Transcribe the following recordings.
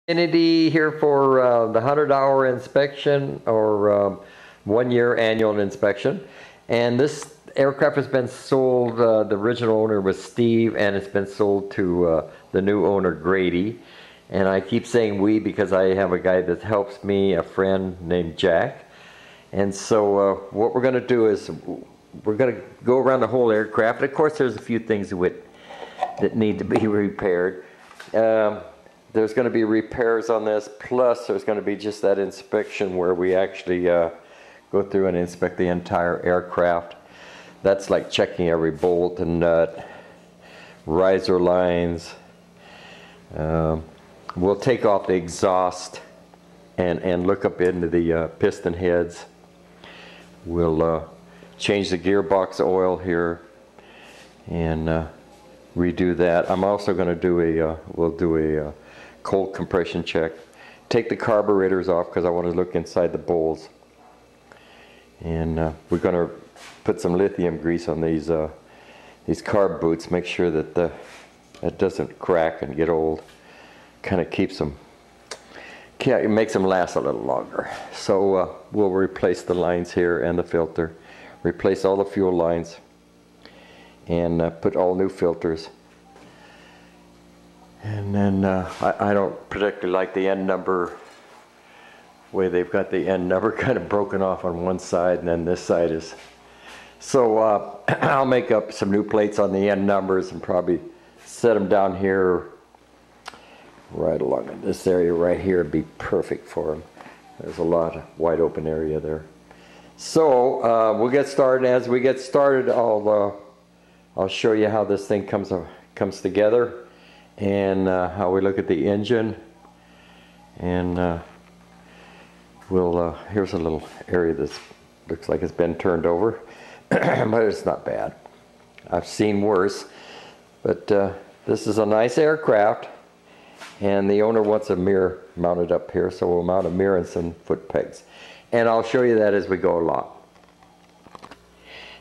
Kennedy here for the 100-hour inspection or 1-year annual inspection. And this aircraft has been sold, the original owner was Steve, and it's been sold to the new owner, Grady. And I keep saying we because I have a guy that helps me, a friend named Jack. And so what we're going to do is we're going to go around the whole aircraft. And of course there's a few things that need to be repaired. There's going to be repairs on this, plus there's going to be just that inspection where we actually go through and inspect the entire aircraft. That's like checking every bolt and nut, riser lines. We'll take off the exhaust and look up into the piston heads. We'll change the gearbox oil here and redo that. I'm also going to do we'll do a cold compression check. Take the carburetors off because I want to look inside the bowls. And we're going to put some lithium grease on these carb boots. Make sure that it doesn't crack and get old. Kind of keeps them, it makes them last a little longer. So we'll replace the lines here and the filter. Replace all the fuel lines and put all new filters. And then I don't particularly like the end number, way they've got the end number kind of broken off on one side and then this side is. So I'll make up some new plates on the end numbers and probably set them down here right along in this area right here. Would be perfect for them. There's a lot of wide open area there. So we'll get started. As we get started, I'll show you how this thing comes together, and how we look at the engine. And here's a little area that looks like it's been turned over, but it's not bad. I've seen worse, but this is a nice aircraft, and the owner wants a mirror mounted up here, so we'll mount a mirror and some foot pegs. And I'll show you that as we go along.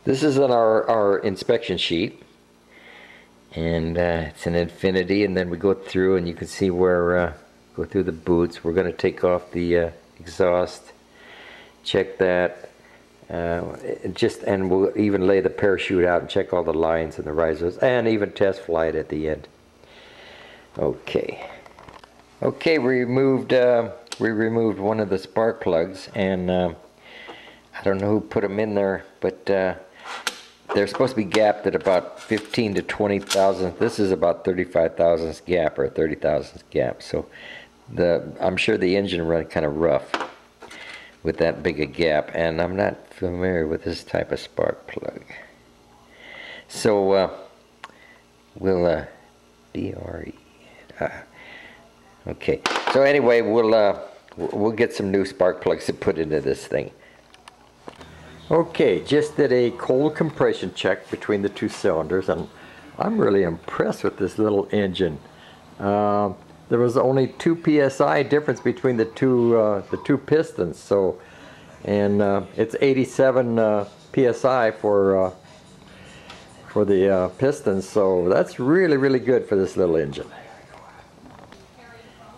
This is on our inspection sheet. And it's an infinity, and then we go through and you can see where go through the boots. We're going to take off the exhaust, check that, and we'll even lay the parachute out and check all the lines and the risers, and even test fly it at the end. Okay, we removed one of the spark plugs, and I don't know who put them in there, but they're supposed to be gapped at about 15 to 20 thousandths. This is about 35 thousandths gap, or 30 thousandths gap. So I'm sure the engine run kind of rough with that big a gap, and I'm not familiar with this type of spark plug. So we'll BRE. Okay. So anyway, we'll get some new spark plugs to put into this thing. Okay, just did a cold compression check between the two cylinders, and I'm really impressed with this little engine. There was only 2 psi difference between the two pistons, so, and it's 87 psi for the pistons, so that's really good for this little engine.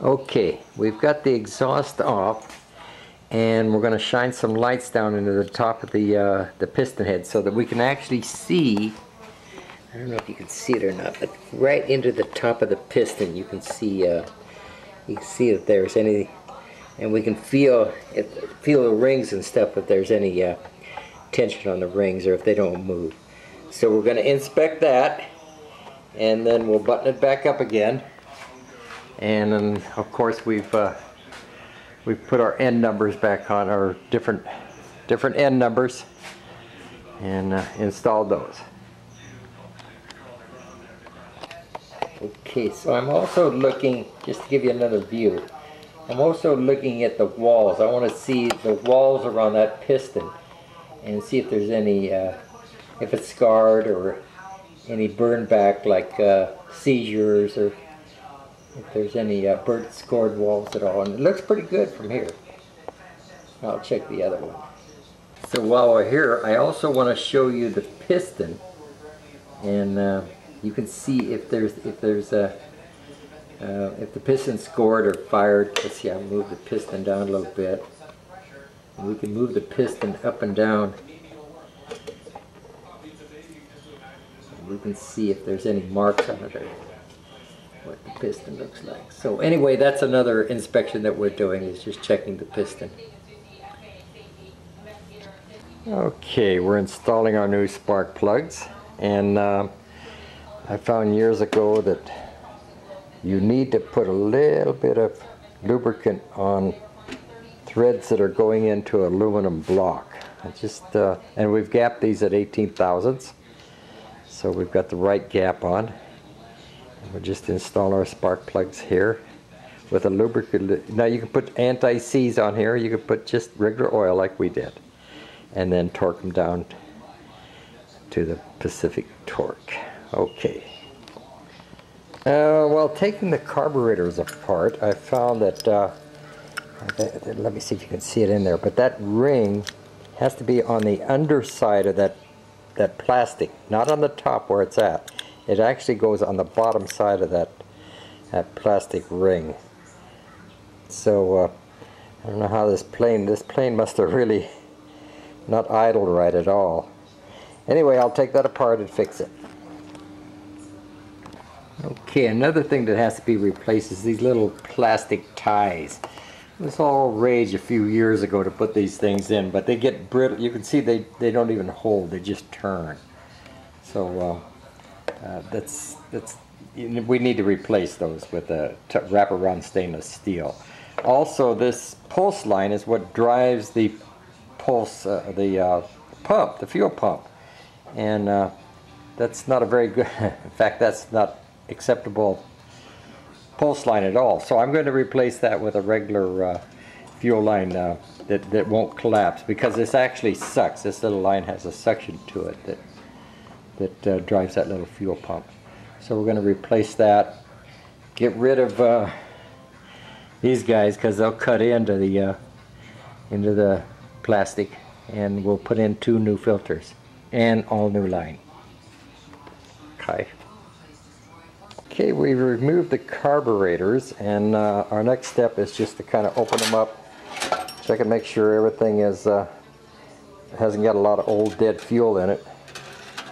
Okay, we've got the exhaust off. And we're going to shine some lights down into the top of the piston head so that we can actually see, I don't know if you can see it or not, but right into the top of the piston you can see if there's any, and we can feel the rings and stuff if there's any tension on the rings or if they don't move. So we're going to inspect that, and then we'll button it back up again. And then of course we've put our end numbers back on, our different end numbers, and installed those. Okay, so I'm also looking, just to give you another view, I'm also looking at the walls. I want to see the walls around that piston and see if there's any, if it's scarred or any burn back, like seizures, or if there's any burnt scored walls at all. And it looks pretty good from here. I'll check the other one. So while we're here, I also want to show you the piston, and you can see if there's if the piston's scored or fired. Let's see, I'll move the piston down a little bit. And we can move the piston up and down. And we can see if there's any marks on it or what the piston looks like. So anyway, that's another inspection that we're doing, is just checking the piston. Okay, we're installing our new spark plugs, and I found years ago that you need to put a little bit of lubricant on threads that are going into aluminum block. And we've gapped these at 18 thousandths, so we've got the right gap on. And we'll just install our spark plugs here with a lubricant. Now you can put anti-seize on here, you can put just regular oil like we did, and then torque them down to the Pacific torque. Okay. While taking the carburetors apart, I found that, let me see if you can see it in there, but that ring has to be on the underside of that plastic, not on the top where it's at. It actually goes on the bottom side of that plastic ring. So, I don't know how this plane must have really not idled right at all. Anyway, I'll take that apart and fix it. Okay, another thing that has to be replaced is these little plastic ties. It was all rage a few years ago to put these things in, but they get brittle. You can see they don't even hold, they just turn. So we need to replace those with a wraparound stainless steel. Also, this pulse line is what drives the pulse, the fuel pump, and that's not a very good, in fact that's not acceptable pulse line at all. So I'm going to replace that with a regular fuel line that won't collapse, because this actually sucks. This little line has a suction to it that drives that little fuel pump. So we're going to replace that, get rid of these guys because they'll cut into the plastic, and we'll put in 2 new filters and all new line. Okay, we removed the carburetors, and our next step is just to kind of open them up, check and make sure everything is hasn't got a lot of old dead fuel in it,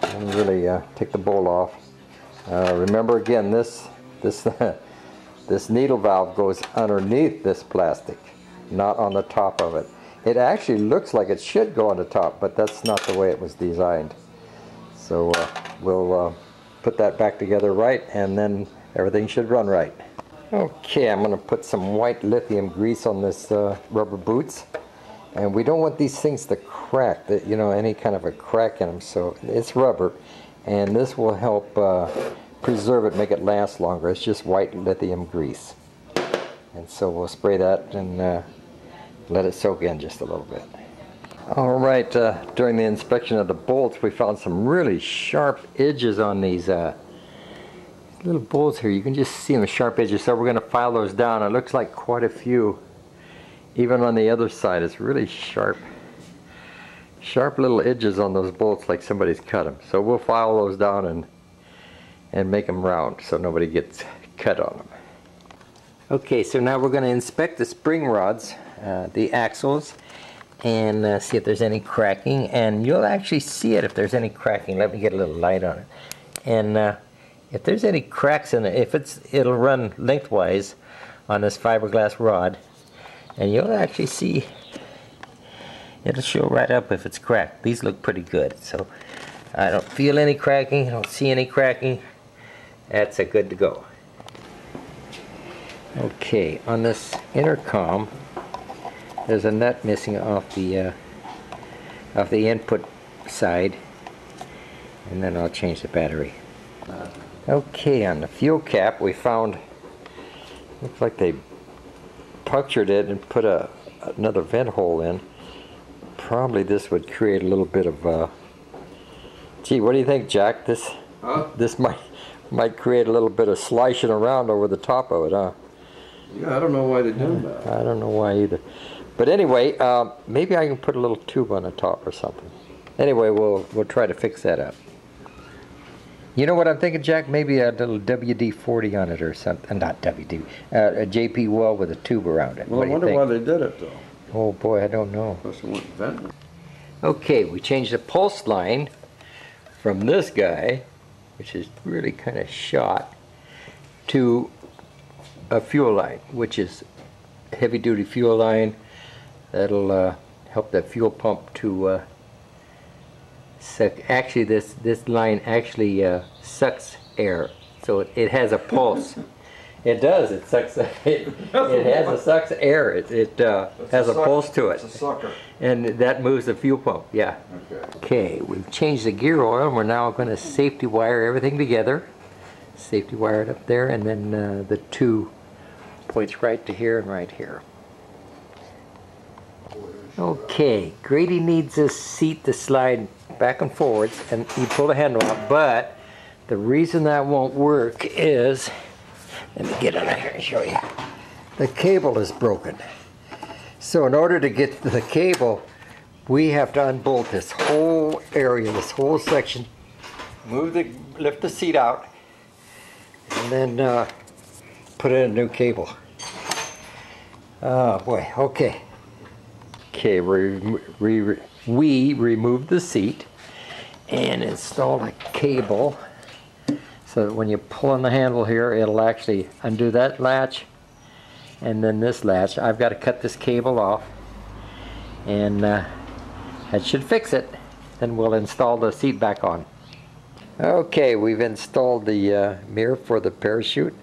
and really take the bowl off. Remember again, this needle valve goes underneath this plastic, not on the top of it. It actually looks like it should go on the top, but that's not the way it was designed. So we'll put that back together right, and then everything should run right. Okay, I'm going to put some white lithium grease on this rubber boots, and we don't want these things to crack, any kind of a crack in them, so it's rubber, and this will help preserve it, make it last longer. It's just white lithium grease, and so we'll spray that and let it soak in just a little bit. Alright, during the inspection of the bolts, we found some really sharp edges on these little bolts here. You can just see them, sharp edges, so we're going to file those down. It looks like quite a few. Even on the other side, it's really sharp little edges on those bolts, like somebody's cut them. So we'll file those down and make them round so nobody gets cut on them. Okay, so now we're going to inspect the spring rods, the axles, and see if there's any cracking, and you'll actually see it if there's any cracking. Let me get a little light on it. And if there's any cracks in it, it'll run lengthwise on this fiberglass rod, and you'll actually see it'll show right up if it's cracked. These look pretty good, so I don't feel any cracking, I don't see any cracking. That's a good to go. Okay, on this intercom, there's a nut missing off the input side, and then I'll change the battery. Okay, on the fuel cap, we found, looks like they punctured it and put another vent hole in. Probably this would create a little bit of gee, what do you think, Jack? This might create a little bit of slishing around over the top of it, huh? Yeah, I don't know why they did that. I don't know why either. But anyway, maybe I can put a little tube on the top or something. Anyway, we'll try to fix that up. You know what I'm thinking, Jack? Maybe a little WD-40 on it or something. Not WD. A JP well with a tube around it. Well, I wonder why they did it though. Oh boy, I don't know. Plus they went venting. Okay, we changed the pulse line from this guy, which is really kind of shot, to a fuel line, which is a heavy-duty fuel line that'll help that fuel pump to suck. Actually, this line actually sucks air, so it has a pulse. It does. It sucks. It sucks air. It has a pulse to it. It's a sucker. And that moves the fuel pump. Yeah. Okay. We've changed the gear oil, and we're now going to safety wire everything together. Safety wire it up there, and then the two points right to here and right here. Okay. Grady needs this seat to slide back and forwards, and you pull the handle out. But the reason that won't work is, let me get it out here and show you. The cable is broken. So in order to get to the cable, we have to unbolt this whole area, this whole section, lift the seat out, and then put in a new cable. Oh boy, okay. Okay, we removed the seat and installed a cable. So that when you pull on the handle here, it'll actually undo that latch and then this latch. I've got to cut this cable off, and that should fix it. Then we'll install the seat back on. Okay, we've installed the mirror for the parachute,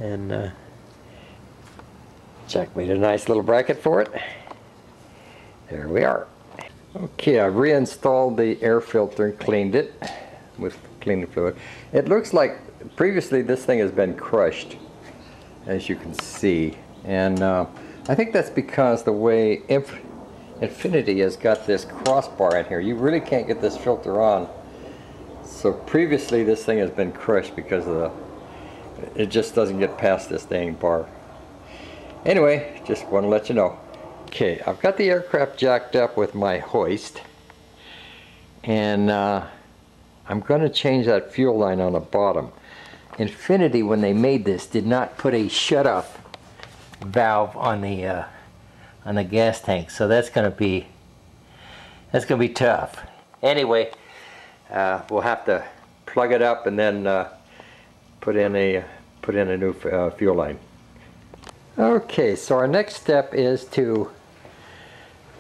and Jack made a nice little bracket for it. There we are. Okay, I reinstalled the air filter and cleaned it with cleaning fluid. It looks like previously this thing has been crushed, as you can see, and I think that's because the way Infinity has got this crossbar in here, you really can't get this filter on. So previously this thing has been crushed because of it just doesn't get past this dang bar. Anyway, just want to let you know. Okay, I've got the aircraft jacked up with my hoist, and I'm going to change that fuel line on the bottom. Infinity, when they made this, did not put a shut-off valve on the gas tank, so that's going to be tough. Anyway, we'll have to plug it up and then put in a new fuel line. Okay, so our next step is to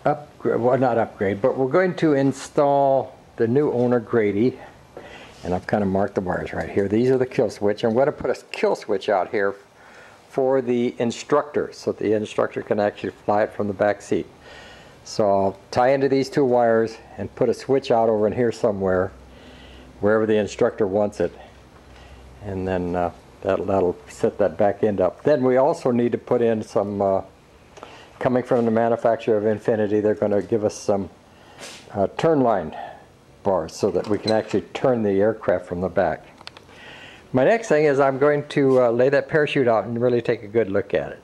not upgrade, but we're going to install the new owner Grady. And I've kind of marked the wires right here. These are the kill switch. I'm going to put a kill switch out here for the instructor, so the instructor can actually fly it from the back seat. So I'll tie into these two wires and put a switch out over in here somewhere, wherever the instructor wants it. And then that'll set that back end up. Then we also need to put in some, coming from the manufacturer of Infinity, they're going to give us some turn line bars so that we can actually turn the aircraft from the back. My next thing is I'm going to lay that parachute out and really take a good look at it.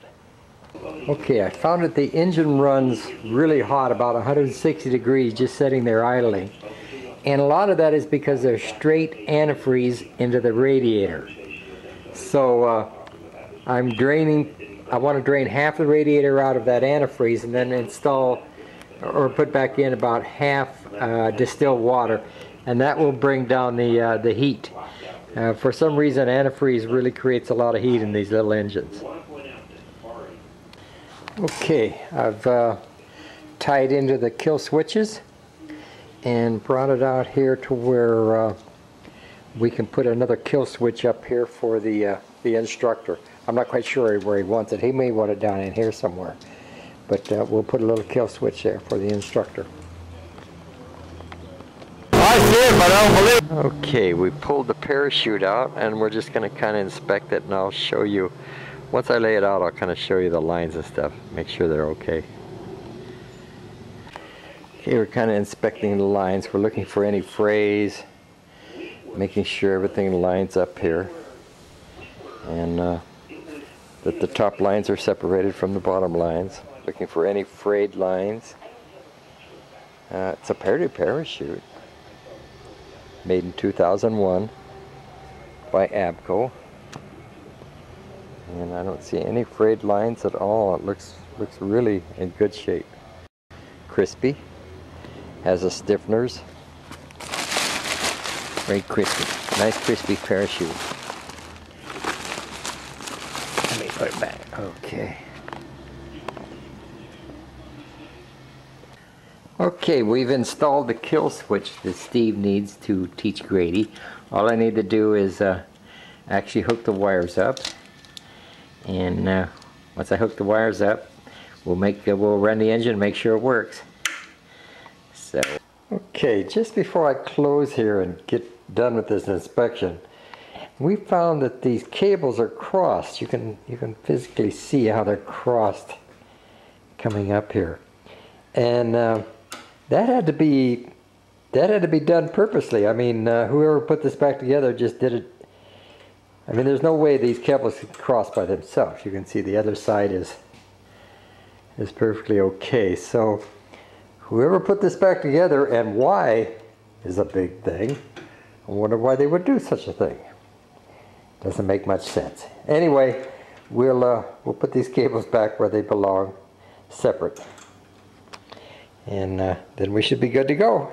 Okay, I found that the engine runs really hot, about 160 degrees, just sitting there idling. And a lot of that is because there's straight antifreeze into the radiator. So I want to drain half the radiator out of that antifreeze and then install or put back in about half distilled water, and that will bring down the heat. For some reason, antifreeze really creates a lot of heat in these little engines. Okay, I've tied into the kill switches and brought it out here to where we can put another kill switch up here for the instructor. I'm not quite sure where he wants it. He may want it down in here somewhere. But we'll put a little kill switch there for the instructor. I see it, but I don't believe. Okay, we pulled the parachute out, and we're just going to kind of inspect it, and I'll show you. Once I lay it out, I'll kind of show you the lines and stuff. Make sure they're okay. Okay, we're kind of inspecting the lines. We're looking for any frays, making sure everything lines up here, and that the top lines are separated from the bottom lines. Looking for any frayed lines. It's a parachute made in 2001. by Abco. And I don't see any frayed lines at all. It looks really in good shape. Crispy. Has the stiffeners. Very crispy. Nice crispy parachute. Let me put it back. Okay. Okay, we've installed the kill switch that Steve needs to teach Grady. All I need to do is actually hook the wires up. And once I hook the wires up, we'll run the engine and make sure it works. So, okay, just before I close here and get done with this inspection, we found that these cables are crossed. You can physically see how they're crossed coming up here, and that had to be done purposely. I mean, whoever put this back together just did it. I mean, there's no way these cables can cross by themselves. You can see the other side is perfectly okay. So whoever put this back together, and why is a big thing. I wonder why they would do such a thing. Doesn't make much sense. Anyway, we'll put these cables back where they belong, separate. And then we should be good to go.